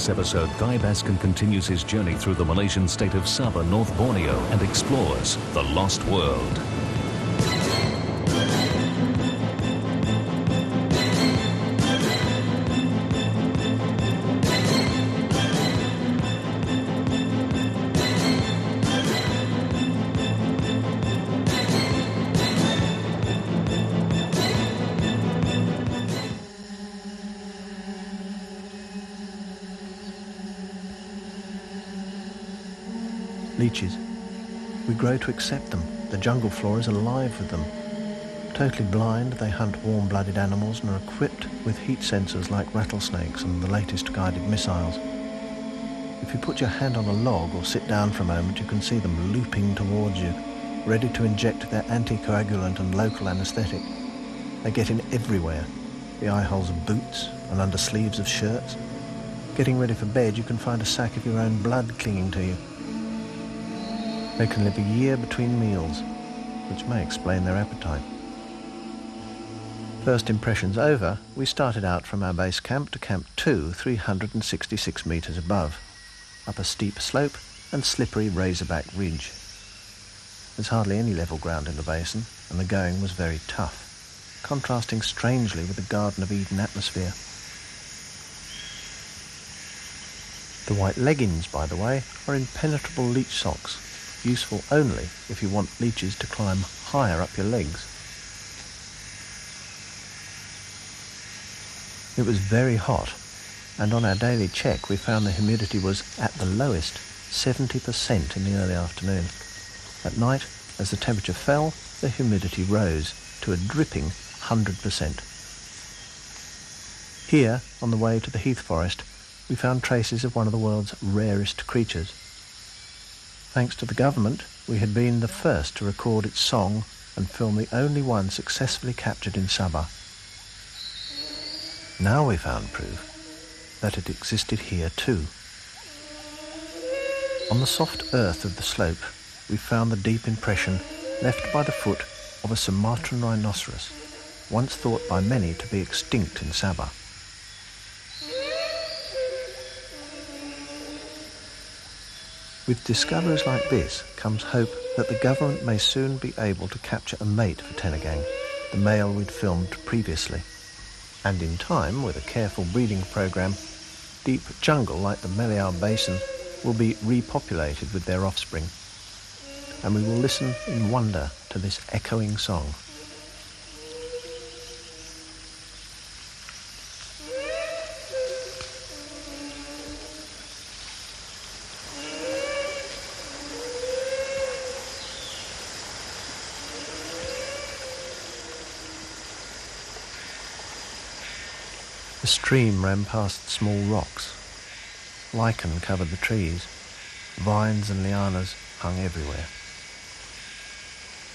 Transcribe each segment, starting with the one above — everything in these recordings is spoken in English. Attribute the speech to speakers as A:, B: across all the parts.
A: this episode, Guy Baskin continues his journey through the Malaysian state of Sabah, North Borneo, and explores the lost world.
B: Leeches. We grow to accept them. The jungle floor is alive with them. Totally blind, they hunt warm-blooded animals and are equipped with heat sensors like rattlesnakes and the latest guided missiles. If you put your hand on a log or sit down for a moment, you can see them looping towards you, ready to inject their anticoagulant and local anaesthetic. They get in everywhere, the eye holes of boots and under sleeves of shirts. Getting ready for bed, you can find a sack of your own blood clinging to you. They can live a year between meals, which may explain their appetite. First impressions over, we started out from our base camp to Camp 2, 366 metres above, up a steep slope and slippery razorback ridge. There's hardly any level ground in the basin, and the going was very tough, contrasting strangely with the Garden of Eden atmosphere. The white leggings, by the way, are impenetrable leech socks, useful only if you want leeches to climb higher up your legs. It was very hot, and on our daily check we found the humidity was at the lowest, 70% in the early afternoon. At night, as the temperature fell, the humidity rose to a dripping 100%. Here, on the way to the heath forest, we found traces of one of the world's rarest creatures. Thanks to the government, we had been the first to record its song and film the only one successfully captured in Sabah. Now we found proof that it existed here too. On the soft earth of the slope, we found the deep impression left by the foot of a Sumatran rhinoceros, once thought by many to be extinct in Sabah. With discoveries like this comes hope that the government may soon be able to capture a mate for Tenagang, the male we'd filmed previously. And in time, with a careful breeding program, deep jungle like the Meliau Basin will be repopulated with their offspring. And we will listen in wonder to this echoing song. The stream ran past small rocks. Lichen covered the trees. Vines and lianas hung everywhere.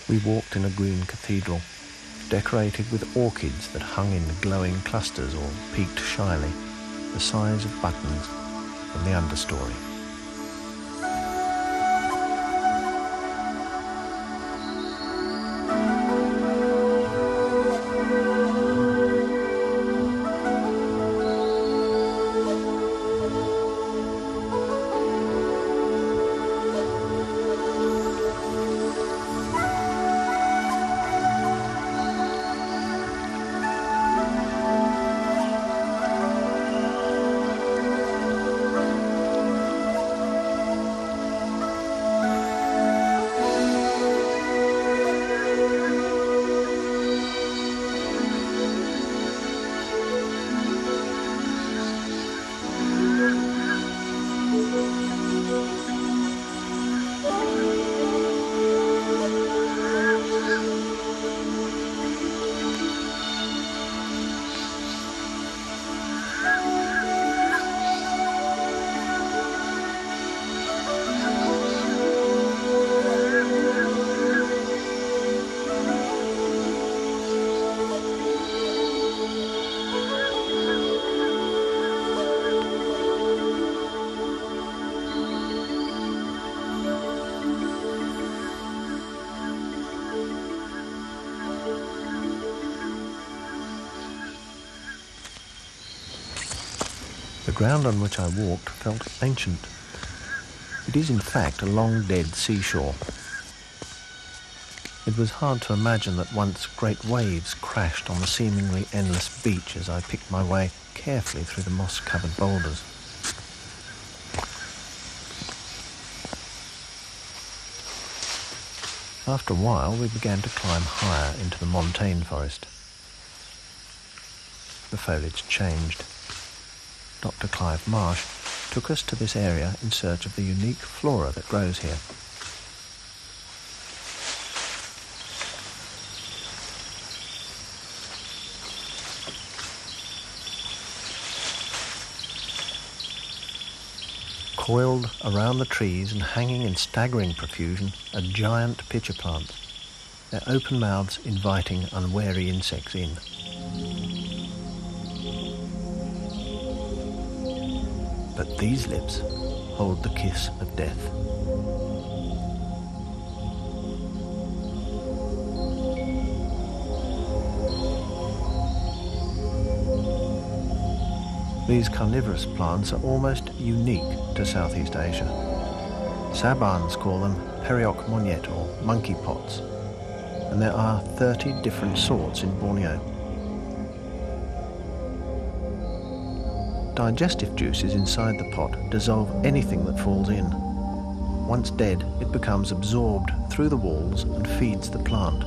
B: We walked in a green cathedral, decorated with orchids that hung in glowing clusters or peeked shyly, the size of buttons, from the understory. The ground on which I walked felt ancient. It is in fact a long-dead seashore. It was hard to imagine that once great waves crashed on the seemingly endless beach as I picked my way carefully through the moss-covered boulders. After a while, we began to climb higher into the montane forest. The foliage changed. Dr. Clive Marsh took us to this area in search of the unique flora that grows here. Coiled around the trees and hanging in staggering profusion are giant pitcher plants, their open mouths inviting unwary insects in. But these lips hold the kiss of death. These carnivorous plants are almost unique to Southeast Asia. Sabahans call them perioc monyet or monkey pots, and there are 30 different sorts in Borneo. Digestive juices inside the pot dissolve anything that falls in. Once dead, it becomes absorbed through the walls and feeds the plant.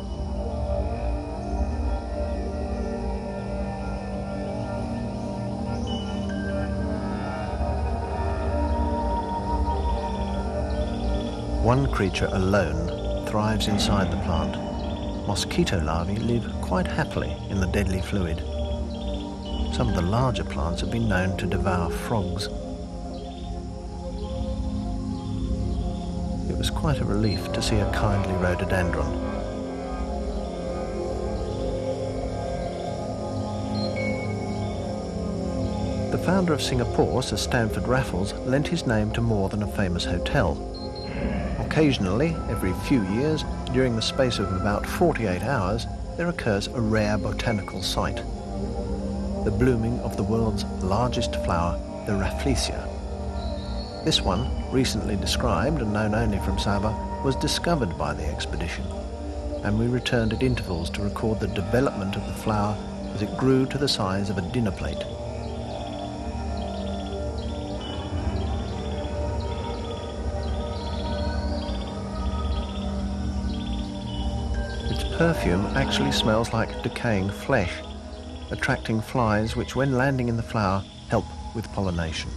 B: One creature alone thrives inside the plant. Mosquito larvae live quite happily in the deadly fluid. Some of the larger plants have been known to devour frogs. It was quite a relief to see a kindly rhododendron. The founder of Singapore, Sir Stamford Raffles, lent his name to more than a famous hotel. Occasionally, every few years, during the space of about 48 hours, there occurs a rare botanical sight: the blooming of the world's largest flower, the Rafflesia. This one, recently described and known only from Sabah, was discovered by the expedition, and we returned at intervals to record the development of the flower as it grew to the size of a dinner plate. Perfume actually smells like decaying flesh, attracting flies which, when landing in the flower, help with pollination.